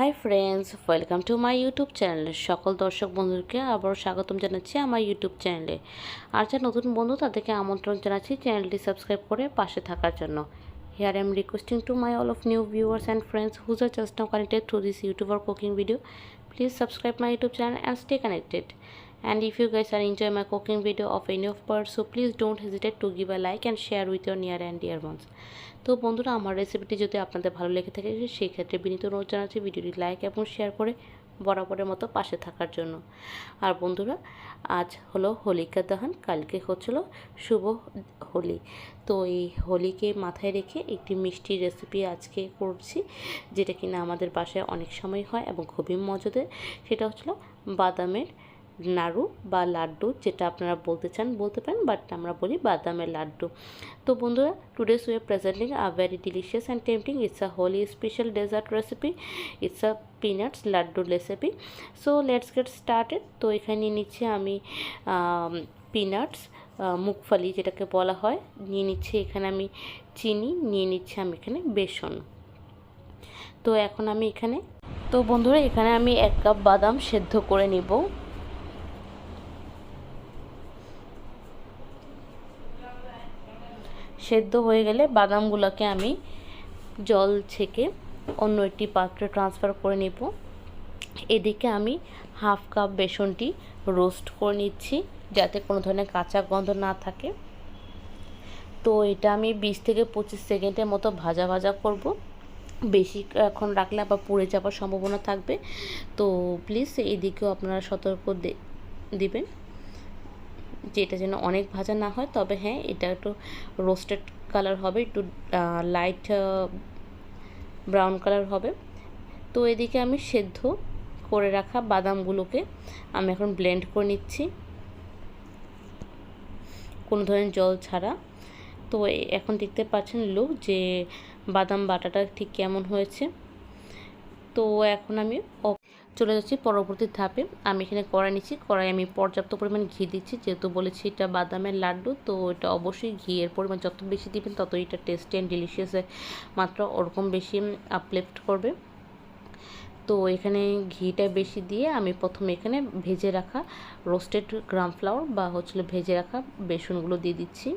Hi friends, welcome to my YouTube channel. সকল দর্শক বন্ধুকে আবারও স্বাগতম জানাচ্ছি আমার ইউটিউব চ্যানেলে। আর যারা নতুন বন্ধু তাদেরকে আমন্ত্রণ জানাচ্ছি চ্যানেলটি সাবস্ক্রাইব করে পাশে থাকার জন্য। Here I am requesting to my all of new viewers and friends who are just now connected through this YouTube or cooking video. Please subscribe my YouTube channel and stay connected. And if you guys are enjoying my cooking video of any of parts, so please don't hesitate to give a like and share with your near and dear ones. তো বন্ধুরা, আমার রেসিপিটি যদি আপনাদের ভালো লেগে থাকে সেই ক্ষেত্রে বিনীত অনুরোধ জানাচ্ছি ভিডিওটি লাইক এবং শেয়ার করে বরাবরের মতো পাশে থাকার জন্য। আর বন্ধুরা, আজ হলো হোলিকা দহন, কালকে হচ্ছিল শুভ হোলি। তো এই হোলিকে মাথায় রেখে একটি মিষ্টি রেসিপি আজকে করছি, যেটা কিনা আমাদের বাসায় অনেক সময় হয় এবং খুবই মজাদার। সেটা হচ্ছিল বাদামের নাড়ু বা লাড্ডু, যেটা আপনারা বলতে চান বলতে পারেন, বাট আমরা বলি বাদামের লাড্ডু। তো বন্ধুরা, today's we are presenting a very delicious and tempting, it's a Holi special dessert recipe, it's a peanuts laddu recipe. So let's get started. তো এখানে নিয়ে নিচ্ছি আমি পিনাটস, মুগফলি যেটাকে বলা হয়, নিয়ে নিচ্ছি এখানে আমি চিনি, নিয়ে নিচ্ছি আমি এখানে বেসন। তো এখন আমি এখানে বন্ধুরা, এখানে আমি 1 কাপ বাদাম সেদ্ধ করে নিব। সেদ্ধ হয়ে গেলে বাদামগুলোকে আমি জল ছেঁকে অন্য একটি পাত্রে ট্রান্সফার করে নেব। এদিকে আমি 1/2 কাপ বেসনটি রোস্ট করে নিচ্ছি, যাতে কোনো ধরনের কাঁচা গন্ধ না থাকে। তো এটা আমি 20 থেকে 25 সেকেন্ডের মতো ভাজা ভাজা করব। বেশি এখন রাখলে আবার পুড়ে যাওয়ার সম্ভাবনা থাকবে। তো প্লিজ এইদিকেও আপনারা সতর্ক দিবেন যে এটা যেন অনেক ভাজা না হয়। তবে হ্যাঁ, এটা একটু রোস্টেড কালার হবে, একটু লাইট ব্রাউন কালার হবে। তো এদিকে আমি সেদ্ধ করে রাখা বাদামগুলোকে আমি এখন ব্লেন্ড করে নিচ্ছি, কোনো ধরনের জল ছাড়া। তো এখন দেখতে পাচ্ছেন লোক যে বাদাম বাটাটা ঠিক কেমন হয়েছে। তো এখন আমি চলে যাচ্ছি পরবর্তী ধাপে। আমি এখানে কড়াই নিচ্ছি, কড়াই আমি পর্যাপ্ত পরিমাণ ঘি দিচ্ছি, যেহেতু বলেছি এটা বাদামের লাড্ডু। তো এটা অবশ্যই ঘিয়ের পরিমাণ যত বেশি দিবেন ততই এটা টেস্টি অ্যান্ড ডিলিশিয়াস মাত্রা ওরকম বেশি আপলিফ্ট করবে। তো এখানে ঘিটা বেশি দিয়ে আমি প্রথমে এখানে ভেজে রাখা রোস্টেড গ্রাম ফ্লাওয়ার বা ভেজে রাখা বেসনগুলো দিয়ে দিচ্ছি।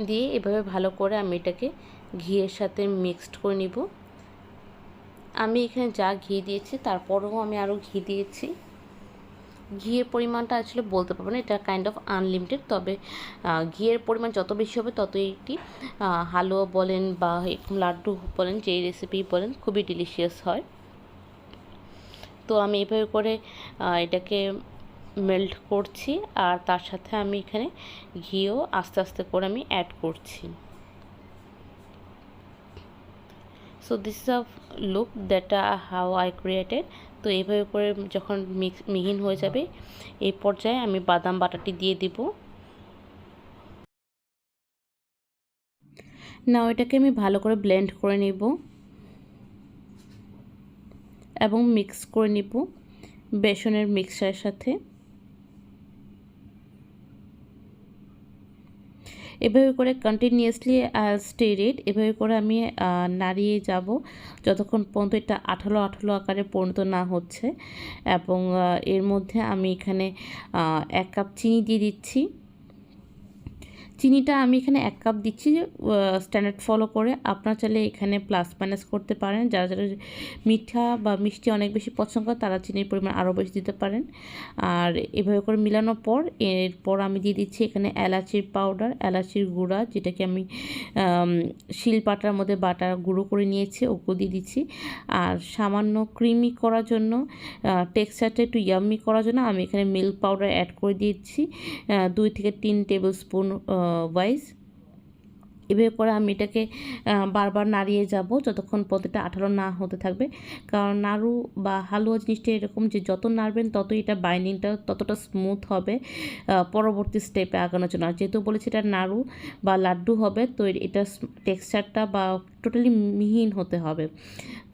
দিয়ে এভাবে ভালো করে আমি এটাকে ঘিয়ের সাথে মিক্সড করে নিব। আমি এখানে যা ঘি দিয়েছি তারপরেও আমি আরও ঘি দিয়েছি। ঘিয়ের পরিমাণটা আসলে বলতে পারবো না, এটা কাইন্ড অফ আনলিমিটেড। তবে ঘিয়ের পরিমাণ যত বেশি হবে ততই একটি হালুয়া বলেন বা এরকম লাড্ডু বলেন, যেই রেসিপি বলেন, খুবই ডিলিশিয়াস হয়। তো আমি এভাবে করে এটাকে মেল্ট করছি, আর তার সাথে আমি এখানে ঘিও আস্তে আস্তে করে আমি অ্যাড করছি। So this is a look that how I created. তো এইভাবে করে যখন মিহিন হয়ে যাবে, এই পর্যায়ে আমি বাদাম বাটাটি দিয়ে দিব। নাও এটাকে আমি ভালো করে ব্লেন্ড করে নিব এবং মিক্স করে নিব বেসনের মিক্সচারের সাথে। এভাবে করে কন্টিনিউয়াসলি স্টির ইট, এভাবে করে আমি নাড়িয়ে যাব যতক্ষণ পর্যন্ত এটা আঠালো আঠালো আকারে পরিণত না হচ্ছে। এবং এর মধ্যে আমি এখানে 1 কাপ চিনি দিয়ে দিচ্ছি। চিনিটা আমি এখানে 1 কাপ দিচ্ছি স্ট্যান্ডার্ড ফলো করে। আপনারা চাইলে এখানে প্লাস মাইনাস করতে পারেন। যারা যারা মিঠা বা মিষ্টি অনেক বেশি পছন্দ করে তারা চিনির পরিমাণ আরও বেশি দিতে পারেন। আর এভাবে করে মিলানোর পর এরপর আমি দিয়ে দিচ্ছি এখানে এলাচির পাউডার, এলাচির গুঁড়া, যেটাকে আমি শিলপাটার মধ্যে বাটা গুঁড়ো করে নিয়েছি, ওগুলো দিয়ে দিচ্ছি। আর সামান্য ক্রিমি করার জন্য, টেক্সচারটা একটু ইয়াম্মি করার জন্য আমি এখানে মিল্ক পাউডার অ্যাড করে দিচ্ছি 2 থেকে 3 টেবিল স্পুন ওয়াইজ। এভাবে করে আমি এটাকে বারবার নাড়িয়ে যাব যতক্ষণ পর্যন্ত আঠালো না হতে থাকবে। কারণ নাড়ু বা হালুয়া জিনিসটা এরকম যে যত নাড়বেন ততই এটা বাইন্ডিংটা ততটা স্মুথ হবে পরবর্তী স্টেপে আগানোর জন্য। আর যেহেতু বলেছি এটা নাড়ু বা লাড্ডু হবে, তো এটা টেক্সচারটা বা টোটালি মিহিন হতে হবে।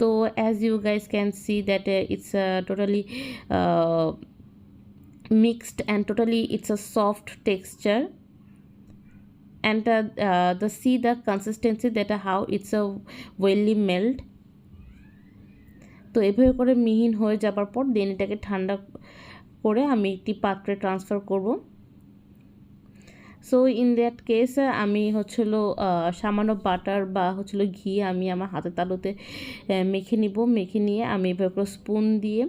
তো as you guys can see that it's totally mixed and totally it's a soft texture. And the see the consistency that how it's a welly melt. তো এভাবে করে মিহিন হয়ে যাবার পর দেন এটাকে ঠান্ডা করে আমি একটি পাত্রে ট্রান্সফার করব। সো ইন দ্যাট কেস আমি হচ্ছিল সামান্য বাটার বা হচ্ছিল ঘি আমি আমার হাতের তালুতে মেখে নিব। মেখে নিয়ে আমি এভাবে করে স্পুন দিয়ে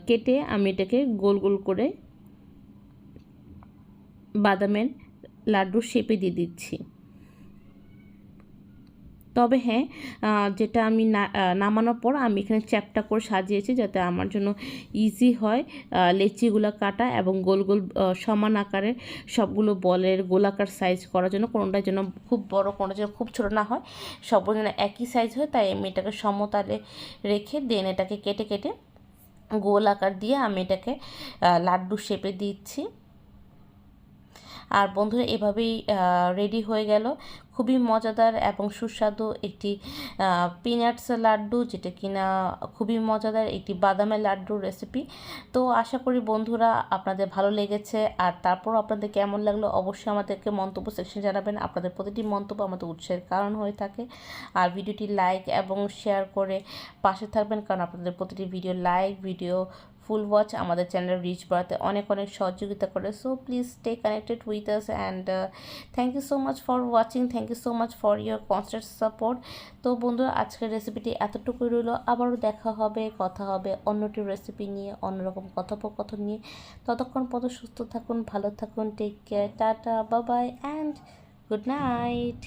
কেটে আমি এটাকে গোল গোল করে বাদামের লাড্ডুর শেপে দিয়ে দিচ্ছি। তবে হ্যাঁ, যেটা আমি নামানোর পর আমি এখানে চ্যাপটা করে সাজিয়েছি যাতে আমার জন্য ইজি হয় লেচিগুলো কাটা এবং গোল গোল সমান আকারের সবগুলো বলের গোলাকার সাইজ করার জন্য। কোনোটার জন্য খুব বড়, কোনোটার জন্য খুব ছোটো না হয়, সবগুলো যেন একই সাইজ হয়। তাই আমি এটাকে সমতালে রেখে দেন এটাকে কেটে কেটে গোল আকার দিয়ে আমি এটাকে লাড্ডু শেপে দিচ্ছি। আর বন্ধুরা এভাবেই রেডি হয়ে গেল খুবই মজাদার এবং সুস্বাদু একটি পিনাটস লাড্ডু, যেটা কিনা খুবই মজাদার একটি বাদামের লাড্ডুর রেসিপি। তো আশা করি বন্ধুরা আপনাদের ভালো লেগেছে। আর তারপর আপনাদের কেমন লাগলো অবশ্যই আমাদেরকে মন্তব্য সেকশনে জানাবেন। আপনাদের প্রতিটি মন্তব্য আমাদের উৎসাহের কারণ হয়ে থাকে। আর ভিডিওটি লাইক এবং শেয়ার করে পাশে থাকবেন, কারণ আপনাদের প্রতিটি video like, video full watch আমাদের চ্যানেলের রিচ বাড়াতে অনেক অনেক সহযোগিতা করে। So please stay connected with us and thank you so much for watching, thank you so much for your constant support. তো বন্ধুরা আজকের রেসিপিটি এতটুকুই রইল। আবারও দেখা হবে, কথা হবে অন্যটি রেসিপি নিয়ে, অন্যরকম কথোপকথন নিয়ে। ততক্ষণ পর্যন্ত সুস্থ থাকুন, ভালো থাকুন, take care, tata, bye bye and good night.